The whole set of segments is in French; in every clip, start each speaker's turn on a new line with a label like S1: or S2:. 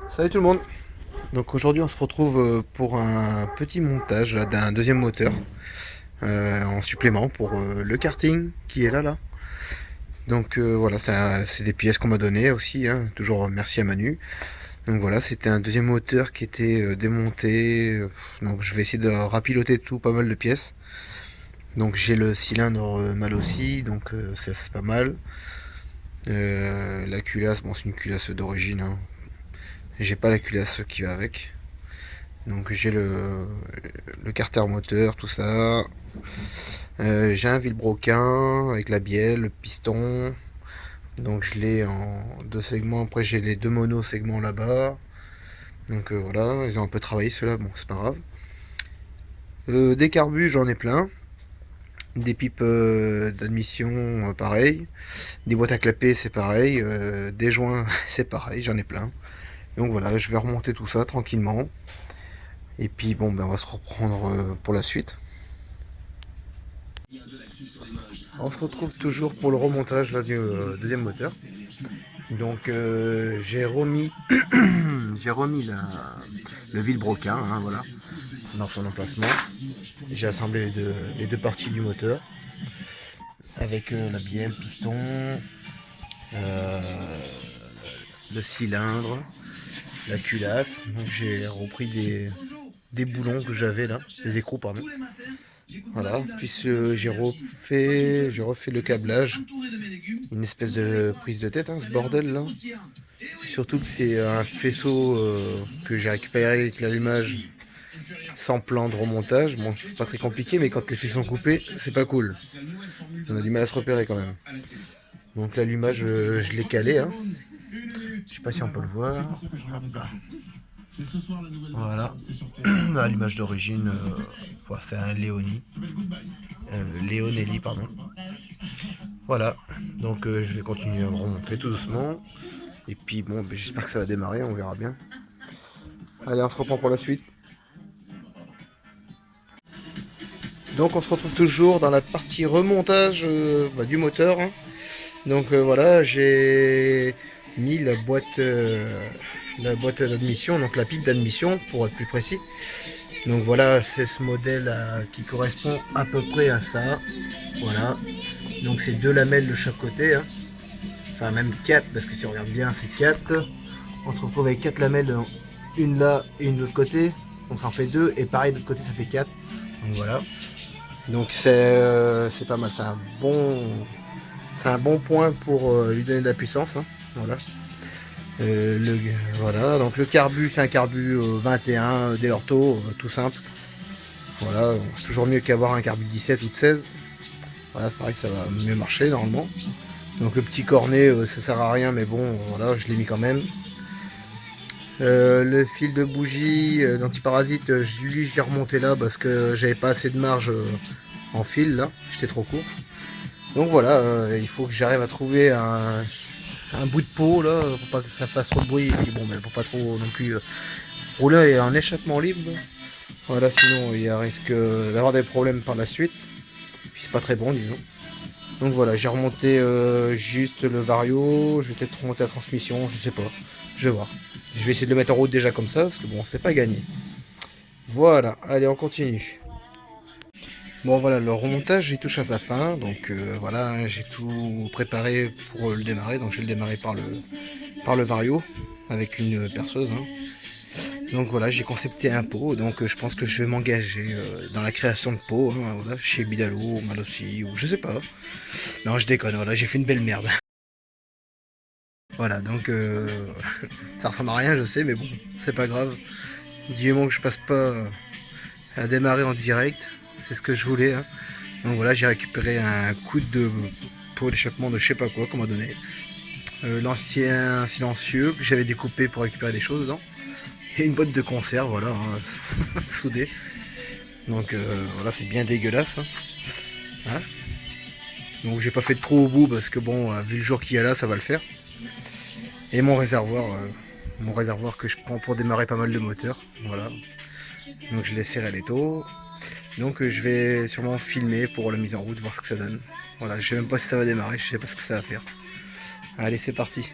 S1: Salut tout le monde. Donc aujourd'hui on se retrouve pour un petit montage d'un deuxième moteur en supplément pour le karting qui est là. Donc voilà, c'est des pièces qu'on m'a donné aussi, hein. Toujours merci à Manu. Donc voilà, c'était un deuxième moteur qui était démonté. Donc je vais essayer de rapiloter tout, pas mal de pièces. Donc j'ai le cylindre mal aussi, donc ça c'est pas mal. La culasse, bon c'est une culasse d'origine, hein. J'ai pas la culasse qui va avec. Donc j'ai le carter moteur, tout ça. J'ai un vilebroquin avec la bielle, le piston. Donc je l'ai en deux segments. Après j'ai les deux mono segments là-bas. Donc voilà, ils ont un peu travaillé ceux-là, bon c'est pas grave. Des carbus, j'en ai plein. Des pipes d'admission, pareil. Des boîtes à clapper, c'est pareil. Des joints, c'est pareil, j'en ai plein. Donc voilà, je vais remonter tout ça tranquillement. Et puis bon, ben, on va se reprendre pour la suite. On se retrouve toujours pour le remontage là, du deuxième moteur. Donc j'ai remis le vilebroquin, hein, voilà, dans son emplacement. J'ai assemblé les deux parties du moteur avec la bielle, le piston, euh, le cylindre, la culasse. Donc j'ai repris des boulons que j'avais là, des écrous pardon. Voilà, puis j'ai refait le câblage, une espèce de prise de tête, hein, ce bordel là. Surtout que c'est un faisceau que j'ai récupéré avec l'allumage sans plan de remontage. Bon, c'est pas très compliqué, mais quand les fils sont coupés, c'est pas cool. On a du mal à se repérer quand même. Donc l'allumage, je l'ai calé, hein. Je sais pas si on peut le voir. Hop là. Voilà. L'allumage d'origine, c'est un Léonie. Léonelli, pardon. Voilà. Donc je vais continuer à remonter tout doucement. Et puis bon, ben, j'espère que ça va démarrer, on verra bien. Allez, on se reprend pour la suite. Donc on se retrouve toujours dans la partie remontage du moteur, hein. Donc voilà, j'ai mis la boîte d'admission, donc la pipe d'admission pour être plus précis. Donc voilà, c'est ce modèle qui correspond à peu près à ça. Voilà. Donc c'est deux lamelles de chaque côté, hein. Enfin même quatre, parce que si on regarde bien c'est quatre. On se retrouve avec quatre lamelles, une là et une de l'autre côté. Donc ça en fait deux, et pareil de l'autre côté ça fait quatre. Donc voilà. Donc c'est pas mal, c'est un bon point pour lui donner de la puissance, hein. Voilà. Le, voilà, donc le carbu, c'est un carbu 21 Delorto, tout simple. Voilà, c'est toujours mieux qu'avoir un carbu 17 ou de 16. Voilà, c'est pareil, ça va mieux marcher normalement. Donc le petit cornet, ça sert à rien, mais bon, voilà, je l'ai mis quand même. Le fil de bougie d'antiparasite, lui je l'ai remonté là parce que j'avais pas assez de marge en fil là, j'étais trop court. Donc voilà, il faut que j'arrive à trouver un bout de peau là, pour pas que ça fasse trop de bruit, et puis bon, mais pour pas trop non plus rouler en échappement libre. Voilà, sinon il y a risque d'avoir des problèmes par la suite. Puis c'est pas très bon, disons. Donc voilà, j'ai remonté juste le vario, je vais peut-être remonter la transmission, je sais pas, je vais voir. Je vais essayer de le mettre en route déjà comme ça, parce que bon, c'est pas gagné. Voilà, allez, on continue. Bon voilà, le remontage il touche à sa fin, donc voilà, j'ai tout préparé pour le démarrer, donc je vais le démarrer par le vario, avec une perceuse, hein. Donc voilà, j'ai concepté un pot, donc je pense que je vais m'engager dans la création de pots, hein, voilà, chez Bidalo, Malossi, ou je sais pas. Non, je déconne, voilà, j'ai fait une belle merde. Voilà, donc ça ressemble à rien, je sais, mais bon, c'est pas grave. Du moment que je passe pas à démarrer en direct, c'est ce que je voulais, hein. Donc voilà, j'ai récupéré un coup de pot d'échappement de je sais pas quoi qu'on m'a donné. L'ancien silencieux que j'avais découpé pour récupérer des choses dedans. Et une boîte de conserve, voilà, hein, soudée. Donc voilà, c'est bien dégueulasse, hein. Hein. Donc j'ai pas fait de trop au bout parce que bon, vu le jour qu'il y a là, ça va le faire. Et mon réservoir que je prends pour démarrer pas mal de moteurs, voilà. Donc je l'ai serré à l'étau. Donc je vais sûrement filmer pour la mise en route, voir ce que ça donne. Voilà, je sais même pas si ça va démarrer, je sais pas ce que ça va faire. Allez, c'est parti.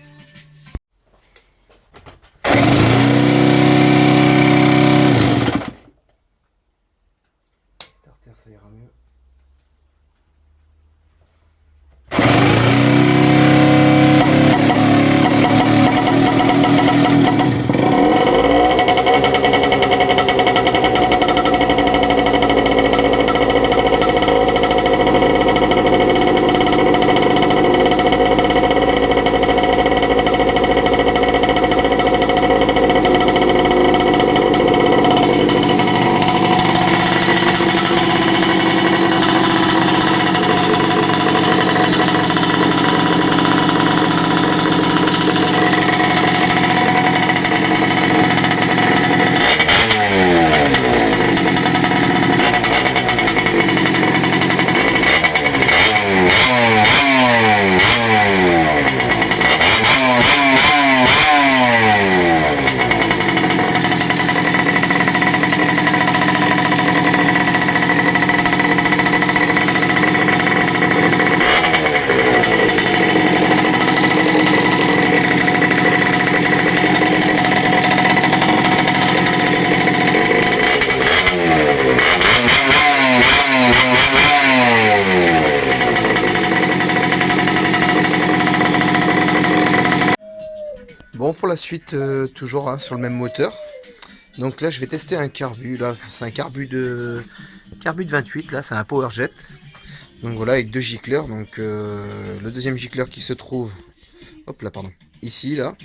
S1: Bon, pour la suite, toujours hein, sur le même moteur. Donc là, je vais tester un carbu. Là, c'est un carbu de 28. Là, c'est un PowerJet. Donc voilà, avec deux gicleurs. Donc le deuxième gicleur qui se trouve, hop là, pardon, ici, là.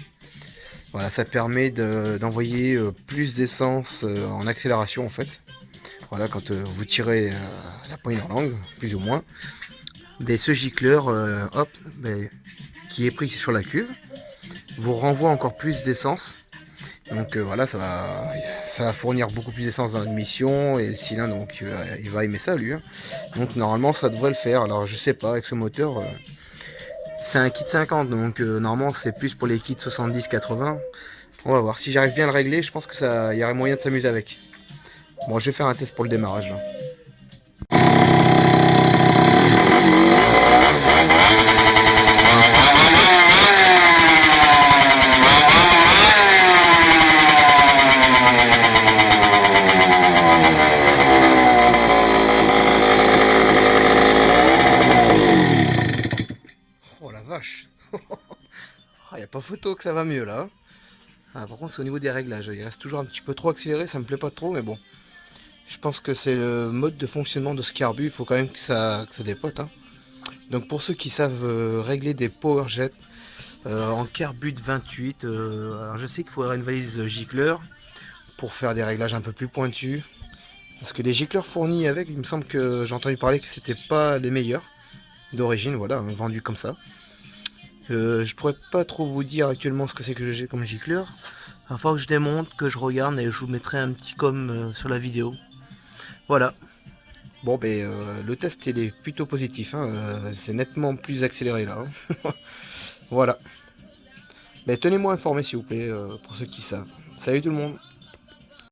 S1: Voilà, ça permet d'envoyer plus d'essence en accélération en fait. Voilà, quand vous tirez la poignée en langue, plus ou moins. Mais ce gicleur, hop, ben, qui est pris sur la cuve, vous renvoie encore plus d'essence. Donc voilà, ça va fournir beaucoup plus d'essence dans l'admission et le cylindre, donc il va aimer ça lui. Hein. Donc normalement ça devrait le faire. Alors je sais pas, avec ce moteur, c'est un kit 50, donc normalement c'est plus pour les kits 70-80. On va voir, si j'arrive bien à le régler, je pense que ça, y aurait moyen de s'amuser avec. Bon, je vais faire un test pour le démarrage là. Oh la vache. Il n'y a pas photo que ça va mieux là. Ah, par contre c'est au niveau des réglages, il reste toujours un petit peu trop accéléré, ça me plaît pas trop, mais bon. Je pense que c'est le mode de fonctionnement de ce carbu, il faut quand même que ça dépote. Hein. Donc pour ceux qui savent régler des PowerJet en carbu de 28, alors je sais qu'il faudrait une valise gicleur pour faire des réglages un peu plus pointus. Parce que les gicleurs fournis avec, il me semble que j'ai entendu parler que c'était pas les meilleurs d'origine, voilà, vendus comme ça. Je pourrais pas trop vous dire actuellement ce que c'est que j'ai comme gicleur. Il va falloir que je démonte, que je regarde et je vous mettrai un petit com sur la vidéo. Voilà. Bon ben le test il est plutôt positif, hein. C'est nettement plus accéléré là. Hein. Voilà. Ben, tenez-moi informé s'il vous plaît pour ceux qui savent. Salut tout le monde.